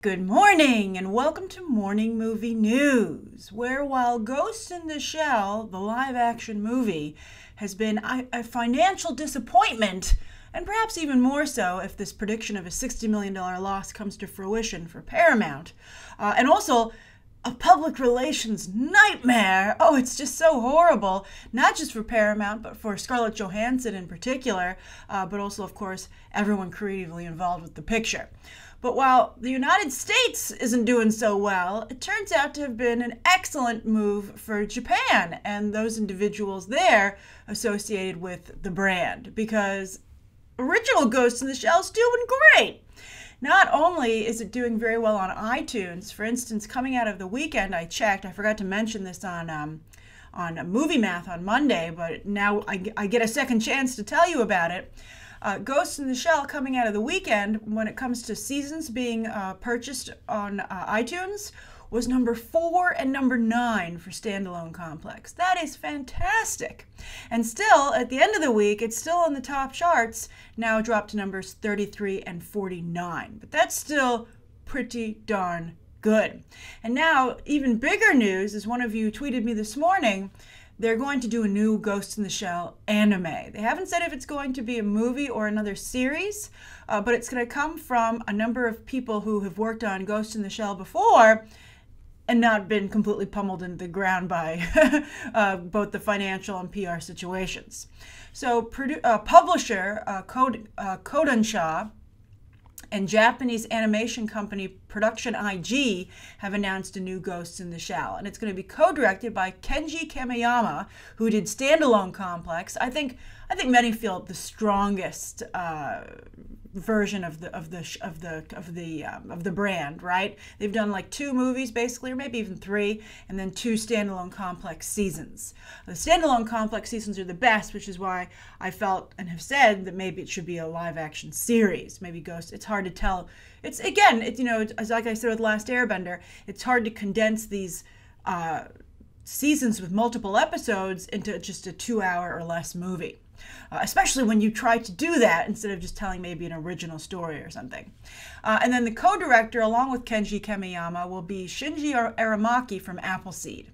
Good morning and welcome to Morning Movie News, where while Ghost in the Shell, the live-action movie, has been a financial disappointment, and perhaps even more so if this prediction of a $60 million loss comes to fruition for Paramount, and also a public relations nightmare. Oh, it's just so horrible, not just for Paramount, but for Scarlett Johansson in particular, but also, of course, everyone creatively involved with the picture. But while the United States isn't doing so well, it turns out to have been an excellent move for Japan and those individuals there associated with the brand, because original Ghost in the Shell is doing great. Not only is it doing very well on iTunes, for instance, coming out of the weekend, I checked, I forgot to mention this on Movie Math on Monday, but now I get a second chance to tell you about it. Ghost in the Shell coming out of the weekend, when it comes to seasons being purchased on iTunes, was number 4 and number 9 for Standalone Complex. That is fantastic. And still, at the end of the week, it's still on the top charts, now dropped to numbers 33 and 49. But that's still pretty darn good. And now, even bigger news, as one of you tweeted me this morning, they're going to do a new Ghost in the Shell anime. They haven't said if it's going to be a movie or another series, but it's going to come from a number of people who have worked on Ghost in the Shell before and not been completely pummeled into the ground by both the financial and PR situations. So publisher Kodansha and Japanese animation company Production IG have announced a new Ghost in the Shell, and it's going to be co-directed by Kenji Kamiyama, who did Standalone Complex. I think many feel the strongest version of the brand, right? They've done like 2 movies basically, or maybe even 3, and then 2 Standalone Complex seasons. The Standalone Complex seasons are the best, which is why I felt and have said that maybe it should be a live-action series. Maybe Ghost. It's hard to tell. It's you know, as like I said with Last Airbender, it's hard to condense these seasons with multiple episodes into just a 2-hour or less movie. Especially when you try to do that instead of just telling maybe an original story or something. And then the co-director, along with Kenji Kamiyama, will be Shinji Aramaki from Appleseed.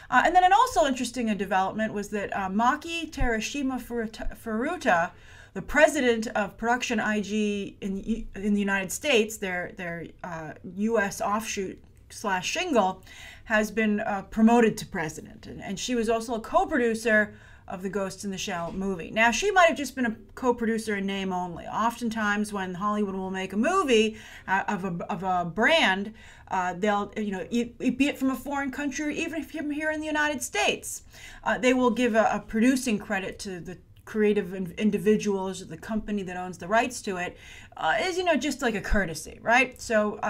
And then an also interesting development was that Maki Terashima Furuta, the president of Production IG in the United States, their U.S. offshoot / Shingle, has been promoted to president. And she was also a co-producer of the Ghost in the Shell movie. Now, she might have just been a co-producer in name only. Oftentimes, when Hollywood will make a movie of a brand, they'll, you know, be it from a foreign country or even if you're here in the United States, they will give a producing credit to the creative individuals or the company that owns the rights to it, is, you know, just like a courtesy, right? So,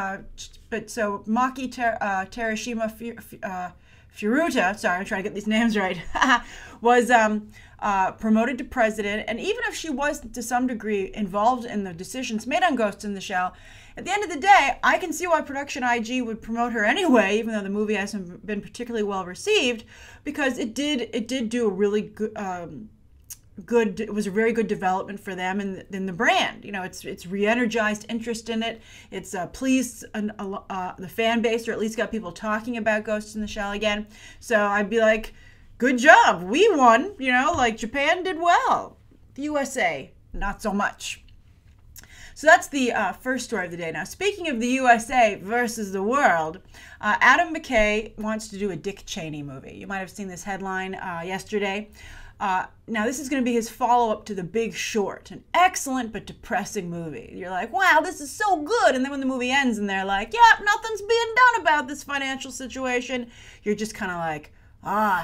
so Maki Terashima Furuta, sorry, I'm trying to get these names right, was promoted to president. And even if she was to some degree involved in the decisions made on Ghost in the Shell, at the end of the day, I can see why Production IG would promote her anyway, even though the movie hasn't been particularly well received, because it did do a really good, it was a very good development for them in the brand. You know, it's re-energized interest in it. It's pleased the fan base, or at least got people talking about Ghost in the Shell again. So I'd be like, good job, we won. You know, like Japan did well. The USA, not so much. So that's the first story of the day. Now, speaking of the USA versus the world, Adam McKay wants to do a Dick Cheney movie. You might have seen this headline yesterday. Now, this is going to be his follow-up to The Big Short, an excellent but depressing movie. You're like, wow, this is so good. And then when the movie ends and they're like, yeah, nothing's being done about this financial situation, you're just kind of like,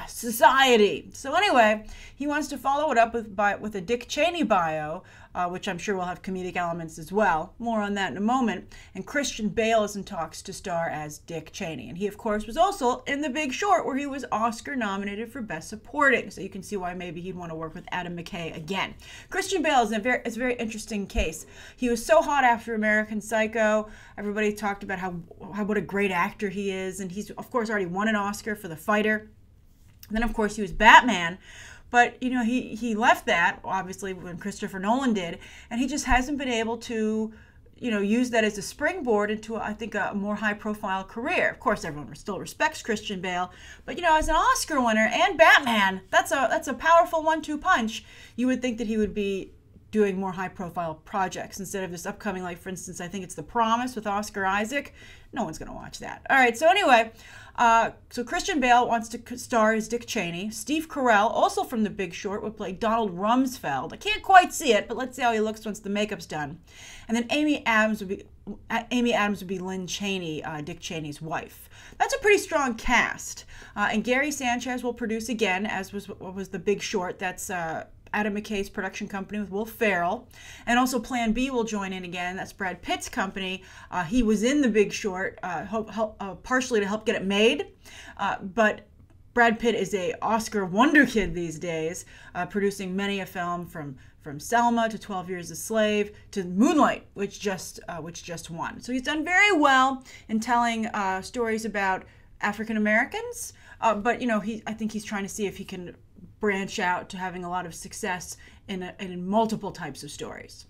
society. So anyway, he wants to follow it up with a Dick Cheney bio, which I'm sure will have comedic elements as well. More on that in a moment. And Christian Bale is in talks to star as Dick Cheney. And he, of course, was also in The Big Short, where he was Oscar nominated for Best Supporting. So you can see why maybe he'd want to work with Adam McKay again. Christian Bale is a very interesting case. He was so hot after American Psycho. Everybody talked about what a great actor he is. And he's, of course, already won an Oscar for The Fighter. And then, of course, he was Batman. But, you know, he left that, obviously, when Christopher Nolan did, and he just hasn't been able to, use that as a springboard into, I think, a more high-profile career. Of course, everyone still respects Christian Bale, but as an Oscar winner and Batman, that's a powerful 1-2 punch. You would think that he would be doing more high-profile projects instead of this upcoming, like, for instance, I think it's The Promise with Oscar Isaac. No one's going to watch that. All right, so anyway, so Christian Bale wants to star as Dick Cheney. Steve Carell, also from The Big Short, would play Donald Rumsfeld. I can't quite see it, but let's see how he looks once the makeup's done. And then Amy Adams would be Lynn Cheney, Dick Cheney's wife. That's a pretty strong cast. And Gary Sanchez will produce again, as was The Big Short. That's Adam McKay's production company with Will Ferrell. And also Plan B will join in again. That's Brad Pitt's company. He was in The Big Short, partially to help get it made. But Brad Pitt is a Oscar wonder kid these days, producing many a film from Selma to 12 Years a Slave to Moonlight, which just won. So he's done very well in telling stories about African Americans. But I think he's trying to see if he can branch out to having a lot of success in multiple types of stories.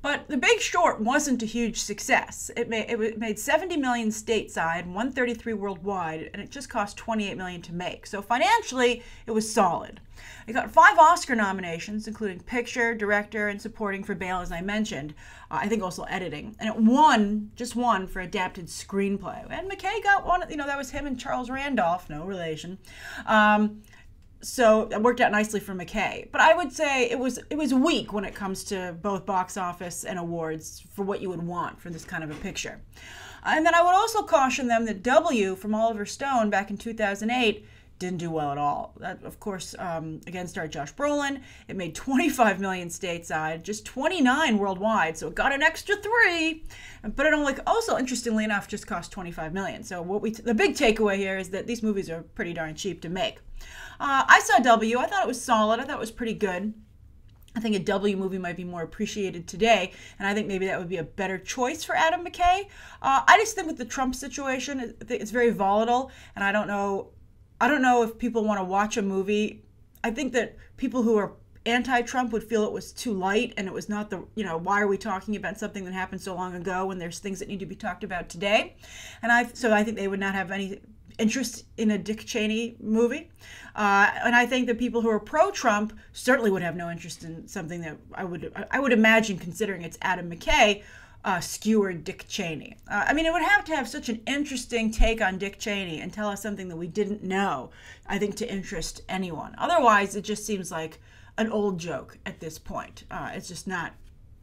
But The Big Short wasn't a huge success. It made $70 million stateside, $133 worldwide, and it just cost $28 million to make. So financially, it was solid. It got 5 Oscar nominations, including Picture, Director, and Supporting for Bale, as I mentioned. I think also editing. And it just won for Adapted Screenplay. And McKay got one, that was him and Charles Randolph, no relation. So it worked out nicely for McKay. But I would say it was weak when it comes to both box office and awards for what you would want for this kind of a picture. And then I would also caution them that W from Oliver Stone back in 2008 didn't do well at all. That, of course, again, starred Josh Brolin. It made $25 million stateside, just $29 worldwide, so it got an extra $3. But it only, also interestingly enough, just cost $25 million. So the big takeaway here is that these movies are pretty darn cheap to make. I saw W. I thought it was solid. I thought it was pretty good. I think a W movie might be more appreciated today, and I think maybe that would be a better choice for Adam McKay. I just think with the Trump situation, it's very volatile, and I don't know if people want to watch a movie. I think that people who are anti-Trump would feel it was too light, and it was not why are we talking about something that happened so long ago when there's things that need to be talked about today? So I think they would not have any interest in a Dick Cheney movie. And I think that people who are pro-Trump certainly would have no interest in something that I would imagine, considering it's Adam McKay, skewered Dick Cheney. It would have to have such an interesting take on Dick Cheney and tell us something that we didn't know, I think, to interest anyone. Otherwise, it just seems like an old joke at this point. It's just not.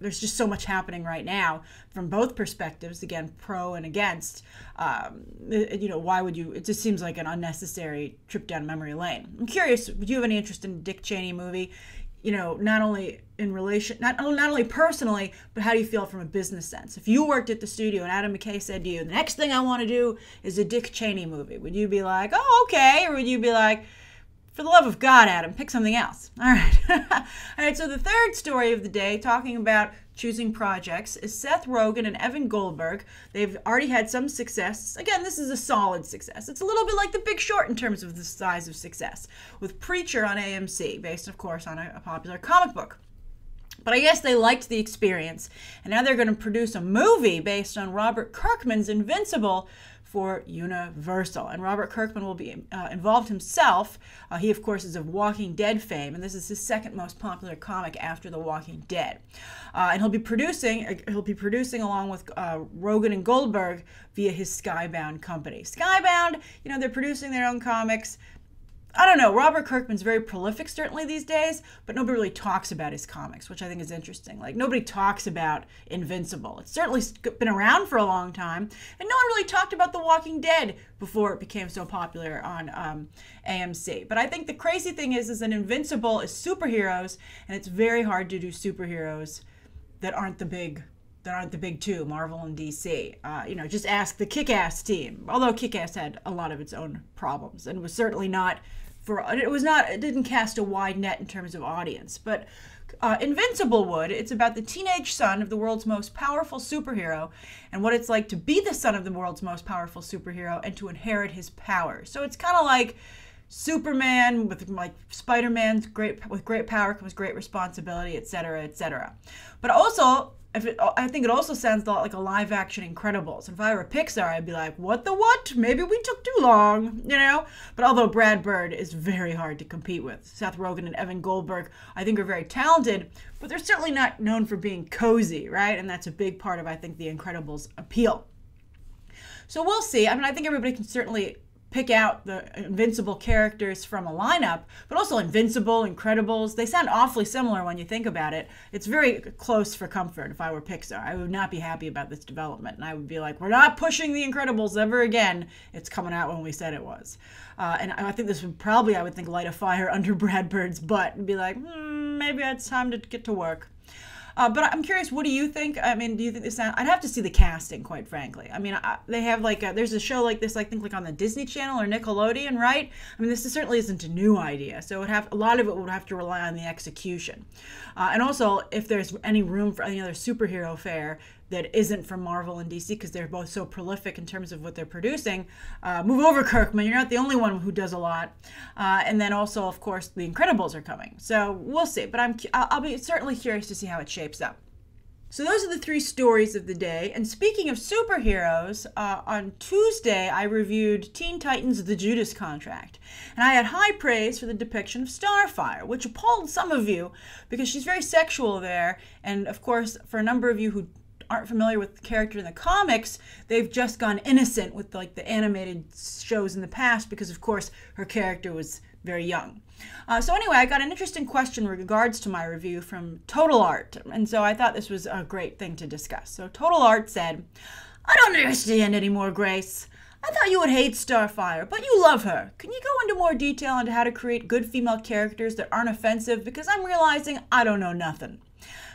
There's just so much happening right now from both perspectives, again, pro and against. Why would you? It just seems like an unnecessary trip down memory lane. I'm curious, would you have any interest in a Dick Cheney movie? Not only in relation, not only personally, but how do you feel from a business sense? If you worked at the studio and Adam McKay said to you, the next thing I want to do is a Dick Cheney movie, would you be like, oh, okay? Or would you be like, for the love of God, Adam, pick something else? All right. All right, so the third story of the day, talking about choosing projects, is Seth Rogen and Evan Goldberg. They've already had some success. Again, this is a solid success. It's a little bit like The Big Short in terms of the size of success, with Preacher on AMC, based, of course, on a popular comic book. But I guess they liked the experience, and now they're going to produce a movie based on Robert Kirkman's Invincible for Universal. And Robert Kirkman will be involved himself. He, of course, is of Walking Dead fame, and this is his second most popular comic after The Walking Dead. And he'll be producing along with Rogen and Goldberg via his Skybound company. Skybound, they're producing their own comics. I don't know. Robert Kirkman's very prolific, certainly these days, but nobody really talks about his comics, which I think is interesting. Like, nobody talks about Invincible. It's certainly been around for a long time, and no one really talked about The Walking Dead before it became so popular on AMC. But I think the crazy thing is that Invincible is superheroes, and it's very hard to do superheroes that aren't the big two, Marvel and DC. Just ask the Kick-Ass team. Although Kick-Ass had a lot of its own problems, and was certainly not. It didn't cast a wide net in terms of audience, but Invincible would. It's about the teenage son of the world's most powerful superhero and what it's like to be the son of the world's most powerful superhero and to inherit his powers. So it's kind of like Superman with like Spider-Man's great power comes great responsibility, etc., etc. But also I think it also sounds a lot like a live action Incredibles. And if I were Pixar, I'd be like, what the what? Maybe we took too long, you know? But although Brad Bird is very hard to compete with, Seth Rogen and Evan Goldberg, I think, are very talented, but they're certainly not known for being cozy, right? And that's a big part of, I think, the Incredibles' appeal. So we'll see. I mean, I think everybody can certainly pick out the Invincible characters from a lineup, but also Invincible, Incredibles, they sound awfully similar when you think about it. It's very close for comfort. If I were Pixar, I would not be happy about this development, and I would be like, we're not pushing the Incredibles ever again. It's coming out when we said it was. And I think this would probably, I would think, light a fire under Brad Bird's butt and be like, maybe it's time to get to work. But I'm curious, what do you think? I mean, do you think this sounds... I'd have to see the casting, quite frankly. I mean, they have there's a show like this, I think, like on the Disney Channel or Nickelodeon, right? I mean, this certainly isn't a new idea. So a lot of it would have to rely on the execution. And also, if there's any room for any other superhero fare that isn't from Marvel and DC, because they're both so prolific in terms of what they're producing, move over, Kirkman. You're not the only one who does a lot. And then also, of course, the Incredibles are coming. So we'll see. But I'll be certainly curious to see how it shapes up. So those are the 3 stories of the day. And speaking of superheroes, on Tuesday, I reviewed Teen Titans The Judas Contract. And I had high praise for the depiction of Starfire, which appalled some of you because she's very sexual there. And of course, for a number of you who aren't familiar with the character in the comics, they've just gone innocent with like the animated shows in the past because, of course, her character was very young. So anyway, I got an interesting question in regards to my review from Total Art, and so I thought this was a great thing to discuss. So Total Art said, I don't understand anymore, Grace. I thought you would hate Starfire, but you love her. Can you go into more detail into how to create good female characters that aren't offensive? Because I'm realizing I don't know nothing.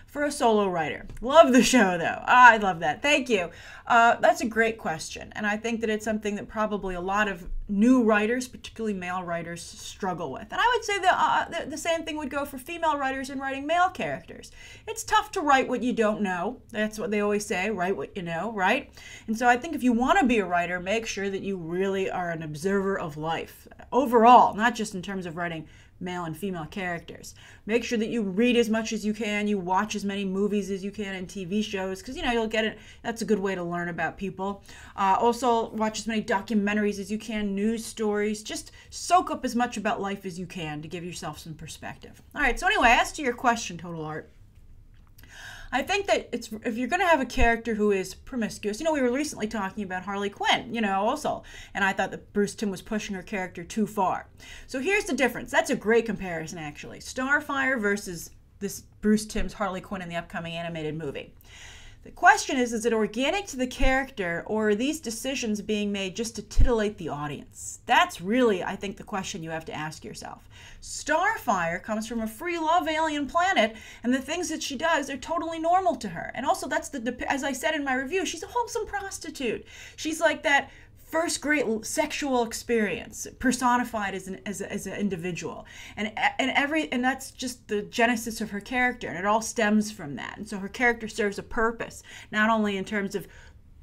For a solo writer. Love the show, though. I love that. Thank you. That's a great question. And I think that it's something that probably a lot of new writers, particularly male writers, struggle with. And I would say that the same thing would go for female writers in writing male characters. It's tough to write what you don't know. That's what they always say, write what you know, right? And so I think if you want to be a writer, make sure that you really are an observer of life. Overall, not just in terms of writing male and female characters. Make sure that you read as much as you can, you watch as many movies as you can and TV shows, because you'll get it. That's a good way to learn about people. Also, watch as many documentaries as you can, news stories. Just soak up as much about life as you can to give yourself some perspective. All right, so anyway, as to your question, Total Art, I think that if you're going to have a character who is promiscuous, we were recently talking about Harley Quinn, also, and I thought that Bruce Timm was pushing her character too far. So here's the difference. That's a great comparison, actually. Starfire versus this Bruce Timm's Harley Quinn in the upcoming animated movie. The question is it organic to the character, or are these decisions being made just to titillate the audience? That's really, I think, the question you have to ask yourself. Starfire comes from a free love alien planet, and the things that she does are totally normal to her. And also, that's as I said in my review, she's a wholesome prostitute. She's like that first great sexual experience personified as an individual, and that's just the genesis of her character, and it all stems from that. And so her character serves a purpose, not only in terms of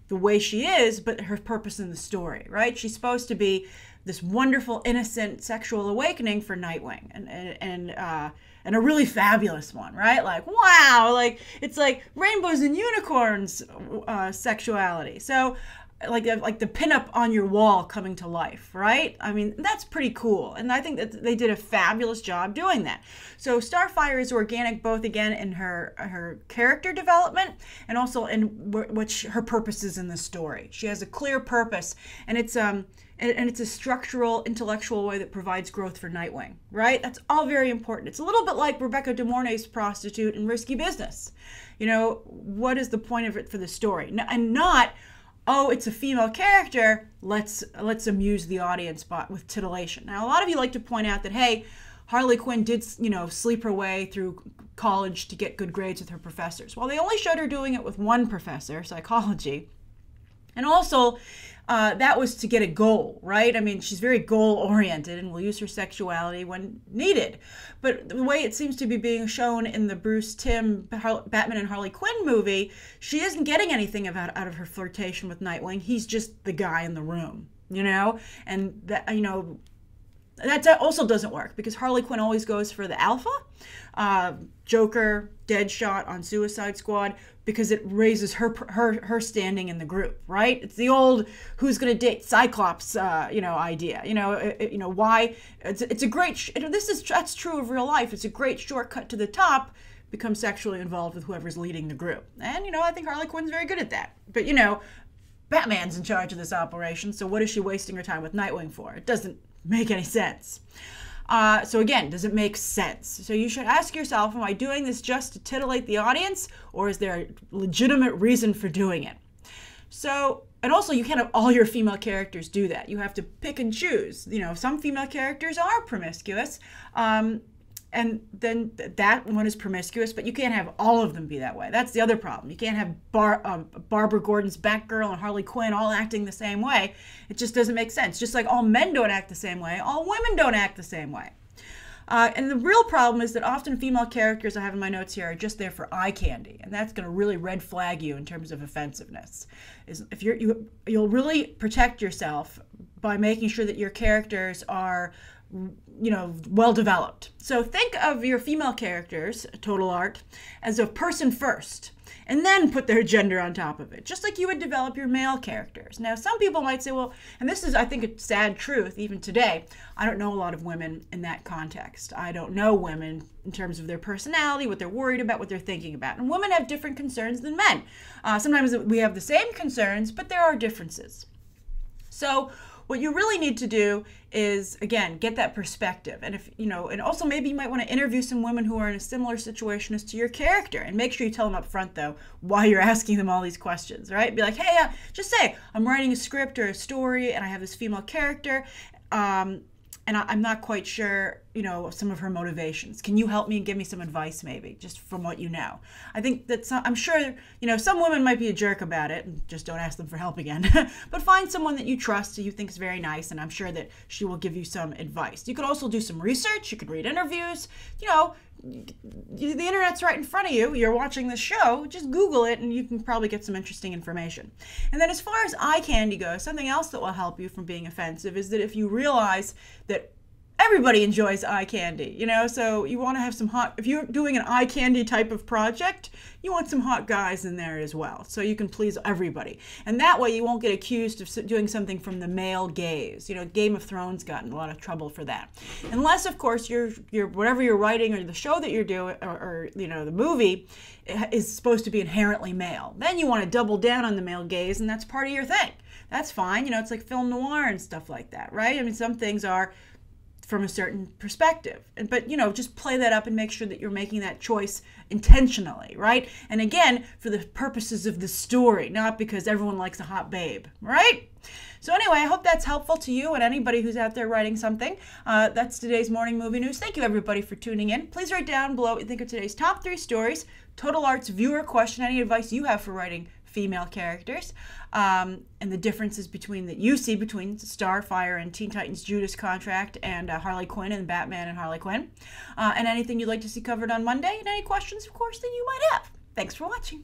the way she is, but her purpose in the story, right? She's supposed to be this wonderful, innocent sexual awakening for Nightwing, and a really fabulous one, right? Like, wow, like it's like rainbows and unicorns sexuality. So like the pinup on your wall coming to life, right? I mean, that's pretty cool. And I think that they did a fabulous job doing that. So Starfire is organic both, again, in her character development and also in which her purpose is in the story. She has a clear purpose, and it's a structural, intellectual way that provides growth for Nightwing, right? That's all very important. It's a little bit like Rebecca De Mornay's prostitute in Risky Business. What is the point of it for the story? And not, oh, it's a female character, let's amuse the audience with titillation. Now, a lot of you like to point out that, hey, Harley Quinn did, sleep her way through college to get good grades with her professors. Well, they only showed her doing it with one professor, psychology. And also, that was to get a goal, right? I mean, she's very goal-oriented and will use her sexuality when needed. But the way it seems to be being shown in the Bruce Timm Batman and Harley Quinn movie, she isn't getting anything out of her flirtation with Nightwing. He's just the guy in the room, And that, That also doesn't work because Harley Quinn always goes for the alpha. Joker, Deadshot on Suicide Squad, because it raises her standing in the group, right? It's the old who's going to date Cyclops, idea. Why? It's a great. That's true of real life. It's a great shortcut to the top. Become sexually involved with whoever's leading the group, and I think Harley Quinn's very good at that. But Batman's in charge of this operation, so what is she wasting her time with Nightwing for? It doesn't make any sense. So again, does it make sense? So you should ask yourself, am I doing this just to titillate the audience, or is there a legitimate reason for doing it? So, and also you can't have all your female characters do that. You have to pick and choose. Some female characters are promiscuous, and then that one is promiscuous, but you can't have all of them be that way. That's the other problem. You can't have Barbara Gordon's Batgirl and Harley Quinn all acting the same way. It just doesn't make sense. Just like all men don't act the same way, all women don't act the same way. And the real problem is that often female characters, I have in my notes here, are just there for eye candy, and that's going to really red flag you in terms of offensiveness. If you'll really protect yourself by making sure that your characters are well developed. So think of your female characters, Total Art, as a person first, and then put their gender on top of it, just like you would develop your male characters. Now, some people might say, well, and this is, I think, a sad truth, even today, I don't know a lot of women in that context. I don't know women in terms of their personality, what they're worried about, what they're thinking about. And women have different concerns than men. Sometimes we have the same concerns, but there are differences. So what you really need to do is, again, get that perspective. And and also maybe you might want to interview some women who are in a similar situation as to your character, and make sure you tell them up front, though, why you're asking them all these questions, right? Be like, hey, just say, I'm writing a script or a story, and I have this female character, and I'm not quite sure, some of her motivations. Can you help me and give me some advice, maybe, just from what you know? I think that I'm sure, some women might be a jerk about it, and just don't ask them for help again. But find someone that you trust, who you think is very nice, and I'm sure that she will give you some advice. You could also do some research. You could read interviews. The internet's right in front of you. You're watching this show. Just Google it, and you can probably get some interesting information. And then as far as eye candy goes, something else that will help you from being offensive is that if you realize that everybody enjoys eye candy, so you want to have some hot, if you're doing an eye candy type of project, you want some hot guys in there as well, so you can please everybody. And that way you won't get accused of doing something from the male gaze. Game of Thrones got in a lot of trouble for that. Unless, of course, you're whatever you're writing or the show that you're doing, or the movie is supposed to be inherently male. Then you want to double down on the male gaze, and that's part of your thing. That's fine. It's like film noir and stuff like that, right? I mean, some things are from a certain perspective, but just play that up and make sure that you're making that choice intentionally, right? And again, for the purposes of the story, not because everyone likes a hot babe, right? So anyway, I hope that's helpful to you and anybody who's out there writing something. That's today's morning movie news. Thank you, everybody, for tuning in. Please write down below what you think of today's top 3 stories, Total Art's viewer question, any advice you have for writing female characters, and the differences that you see between Starfire and Teen Titans Judas Contract, and Harley Quinn and Batman and Harley Quinn, and anything you'd like to see covered on Monday, and any questions, of course, that you might have. Thanks for watching.